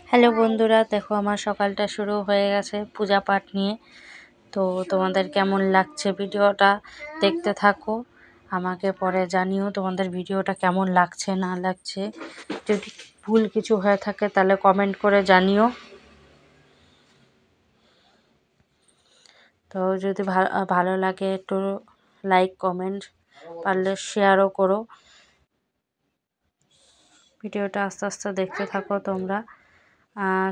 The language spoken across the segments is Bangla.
হ্যালো বন্ধুরা, দেখো আমার সকালটা শুরু হয়ে গেছে পূজা পাঠ নিয়ে। তো তোমাদের কেমন লাগছে ভিডিওটা দেখতে থাকো, আমাকে পরে জানিও তোমাদের ভিডিওটা কেমন লাগছে না লাগছে। যদি ভুল কিছু হয়ে থাকে তাহলে কমেন্ট করে জানিও। তো যদি ভালো লাগে একটু লাইক কমেন্ট পারলে শেয়ারও করো। ভিডিওটা আস্তে আস্তে দেখতে থাকো তোমরা,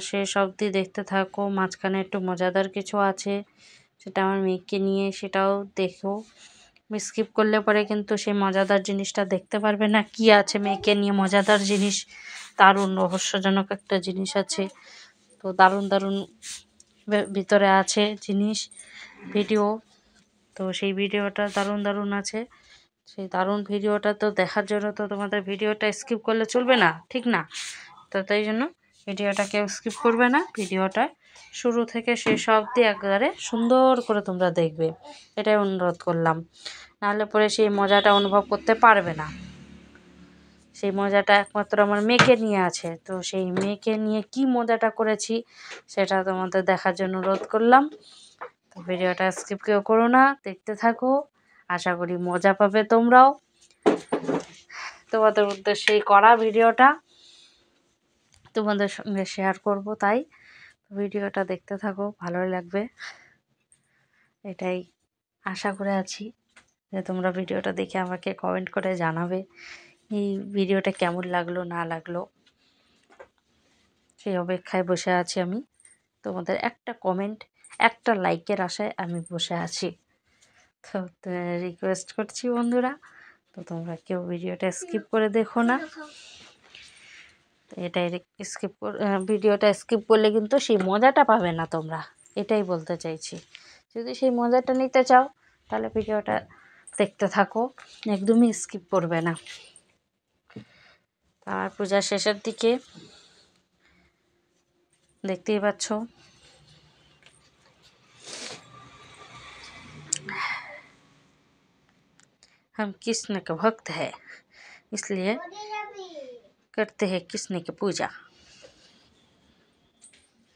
শেষ অবধি দেখতে থাকো। মাঝখানে একটু মজাদার কিছু আছে, সেটা আমার মেয়েকে নিয়ে, সেটাও দেখো। স্কিপ করলে পরে কিন্তু সেই মজাদার জিনিসটা দেখতে পারবে না। কি আছে মেয়েকে নিয়ে মজাদার জিনিস, দারুণ রহস্যজনক একটা জিনিস আছে। তো দারুণ দারুণ ভিতরে আছে জিনিস, ভিডিও। তো সেই ভিডিওটা দারুণ দারুণ আছে। সেই দারুণ ভিডিওটা তো দেখার জন্য তো তোমাদের ভিডিওটা স্কিপ করলে চলবে না, ঠিক না? তো তাই জন্য ভিডিওটা কেউ স্কিপ করবে না, ভিডিওটা শুরু থেকে শেষ অবধি একবারে সুন্দর করে তোমরা দেখবে, এটাই অনুরোধ করলাম। নাহলে পরে সেই মজাটা অনুভব করতে পারবে না। সেই মজাটা একমাত্র আমার মেয়েকে নিয়ে আছে। তো সেই মেয়েকে নিয়ে কি মজাটা করেছি সেটা তোমাদের দেখার জন্য অনুরোধ করলাম। তো ভিডিওটা স্কিপ কেউ করো না, দেখতে থাকো। আশা করি মজা পাবে তোমরাও। তোমাদের উদ্দেশ্যেই করা ভিডিওটা, তোমাদের সঙ্গে শেয়ার করব, তাই ভিডিওটা দেখতে থাকো, ভালোই লাগবে এটাই আশা করে আছি। যে তোমরা ভিডিওটা দেখে আমাকে কমেন্ট করে জানাবে এই ভিডিওটা কেমন লাগলো না লাগলো। সেই অপেক্ষায় বসে আছি আমি, তোমাদের একটা কমেন্ট একটা লাইকের আশায় আমি বসে আছি। তো রিকোয়েস্ট করছি বন্ধুরা, তো তোমরা কেউ ভিডিওটা স্কিপ করে দেখো না। এটাই ভিডিওটা স্কিপ করলে কিন্তু সেই মজাটা পাবে না তোমরা, এটাই বলতে চাইছি। যদি সেই মজাটা নিতে চাও তাহলে ভিডিওটা দেখতে থাকো, একদমই স্কিপ করবে না। আর পূজার শেষের দিকে দেখতেই পাচ্ছ हम कृष्ण के भक्त है, इसलिए करते हैं कृष्ण की पूजा।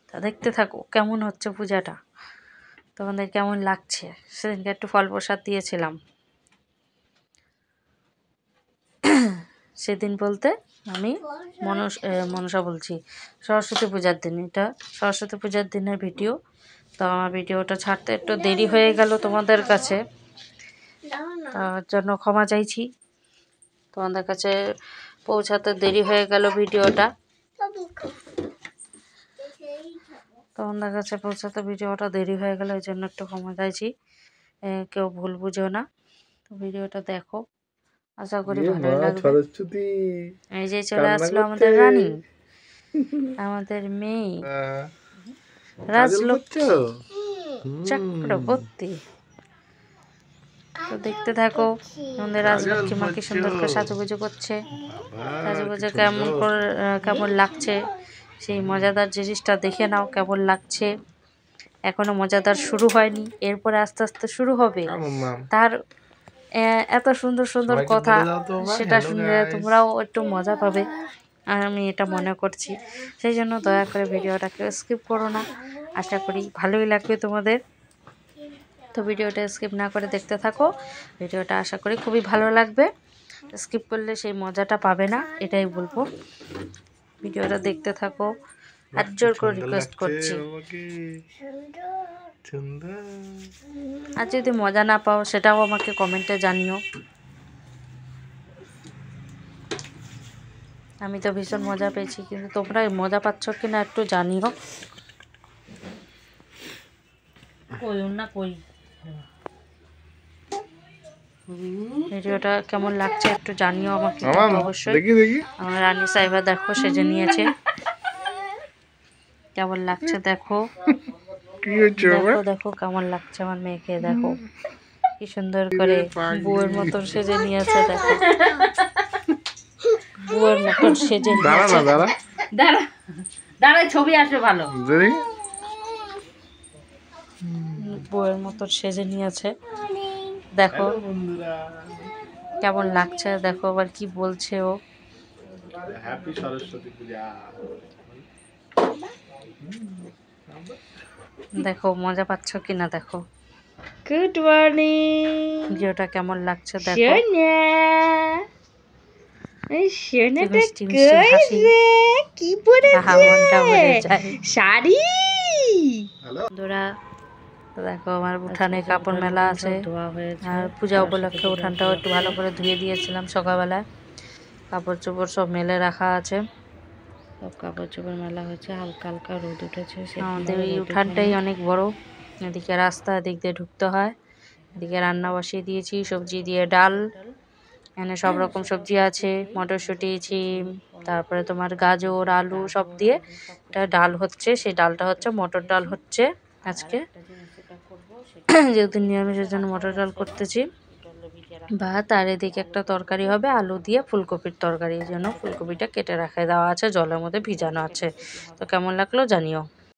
তা দেখতে থাকো কেমন হচ্ছে পূজাটা, তোমাদের কেমন লাগছে। সেদিনকে একটু ফল প্রসাদ দিয়েছিলাম, সেদিন বলতে আমি মনসা বলছি, সরস্বতী পূজার দিন। এটা সরস্বতী পূজার দিনের ভিডিও। তো আমার ভিডিওটা ছাড়তে একটু দেরি হয়ে গেল তোমাদের কাছে, তার জন্য ক্ষমা চাইছি। তোমাদের কাছে পৌঁছাতে দেরি হয়ে গেল ভিডিওটা, তোমাদের কাছে পৌঁছাতে ভিডিওটা দেরি হয়ে গেল, এই জন্য একটু ক্ষমা চাইছি, কেউ ভুল বুঝো না। তো ভিডিওটা দেখো, আশা করি ভালোই লাগবে। এই যে চলে আসলো আমাদের রানী, আমাদের মেয়ে রাজলক্ষ্মী চক্রবর্তী। তো দেখতে থাকো আমাদের রাজলক্ষ্মী মা কি সুন্দর করে সাজুগুজু করছে। সাজুগুজু কেমন লাগছে সেই মজাদার জিনিসটা দেখে নাও কেমন লাগছে। এখনো মজাদার শুরু হয়নি, এরপরে আস্তে আস্তে শুরু হবে। তার এত সুন্দর সুন্দর কথা, সেটা শুনলে তোমরাও একটু মজা পাবে, আর আমি এটা মনে করছি। সেই জন্য দয়া করে ভিডিওটাকে স্কিপ করো না, আশা করি ভালোই লাগবে তোমাদের। তো ভিডিওটা স্কিপ না করে দেখতে থাকো, ভিডিওটা আশা করি খুবই ভালো লাগবে। স্কিপ করলে সেই মজাটা পাবে না, এটাই বলবো। ভিডিওটা দেখতে থাকো, আর জোর করে রিকোয়েস্ট করছি। আর যদি মজা না পাও সেটাও আমাকে কমেন্টে জানিও। আমি তো ভীষণ মজা পেয়েছি, কিন্তু তোমরা মজা পাচ্ছ কিনা একটু জানিও। ভিডিওটা কেমন লাগছে একটু জানিও আমাকে অবশ্যই। আমার রানী সাহেবা দেখো সেজে নিয়েছে, কেমন লাগছে দেখো। দেখো দেখো কেমন লাগছে আমার মেয়েকে, দেখো কি সুন্দর করে বউয়ের মতন সেজে নিয়েছে। দেখো বউয়ের মতন সেজে নিয়েছে, দাঁড়া ছবি আসবে ভালো। বউয়ের মতন সেজে নিয়েছে, দেখো কেমন লাগছে। দেখো আবার কি বলছে ও, হ্যাপি সরস্বতী পূজা। দেখো মজা পাচ্ছ কিনা দেখো। Good morning. ভিডিওটা কেমন লাগছে দেখো। সোনা, এই সোনাটা মিষ্টি মিষ্টি কই হাসি। রে? কি আহা, মনটা ভরে পড়েছে? যায়। শাড়ি। বন্ধুরা দেখো আমার উঠানে কাপড় মেলা আছে, আর পূজা উপলক্ষে উঠানটাও একটু ভালো করে ধুয়ে দিয়েছিলাম সকালবেলায়। কাপড় চোপড় সব মেলে রাখা আছে, সব কাপড় চোপড় মেলা হয়েছে, হালকা হালকা রোদ উঠেছে। আমাদের এই উঠানটাই অনেক বড়। এদিকে রাস্তা, এদিক দিয়ে ঢুকতে হয়। এদিকে রান্না বসিয়ে দিয়েছি, সবজি দিয়ে ডাল, এখানে সব রকম সবজি আছে, মটরশুঁটি, শিম, তারপরে তোমার গাজর, আলু সব দিয়ে এটা ডাল হচ্ছে। সেই ডালটা হচ্ছে মটর ডাল হচ্ছে আজকে, যেহেতু নিরামিষের জন্য মটর ডাল করতেছি। ভাত, আর এদিকে একটা তরকারি হবে আলু দিয়ে, ফুলকপির তরকারি, এই জন্য ফুলকপিটা কেটে রাখা দেওয়া আছে, জলের মধ্যে ভিজানো আছে। তো কেমন লাগলো জানিও।